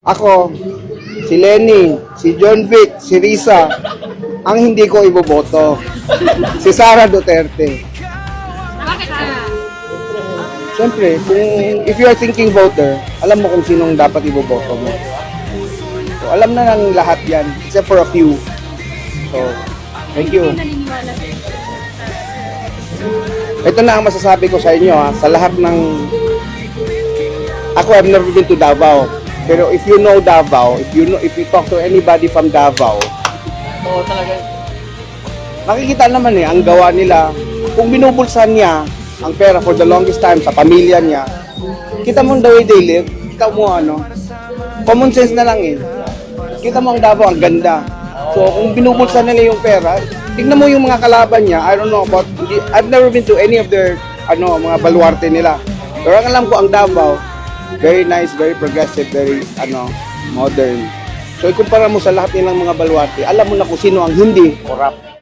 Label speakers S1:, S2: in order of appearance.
S1: Ako, si Lenny, si John Vic, si Risa, ang hindi ko iboboto. Si Sara Duterte.
S2: Bakit ka?
S1: Siyempre, if you are thinking voter, alam mo kung sinong dapat iboboto mo. So, alam na ng lahat yan, except for a few. So, thank you.
S2: Naniniwala sa
S1: Ito na ang masasabi ko sa inyo, sa lahat ng... Ako, I've never been to Davao. Pero if you know Davao, if you talk to anybody from Davao,
S3: Oo, talaga.
S1: makikita naman ang gawa nila. Kung binubulsan niya ang pera for the longest time sa pamilya niya, kita mo the way they live, kita mo common sense na lang Kita mo ang Davao, ang ganda. So kung binubulsan nila yung pera, tignan mo yung mga kalaban niya. I don't know about, I've never been to any of their mga baluarte nila. Pero ang alam ko, ang Davao, very nice, very progressive, very modern. So ikumpara mo sa lahat nilang mga baluarte, alam mo na kung sino ang hindi corrupt.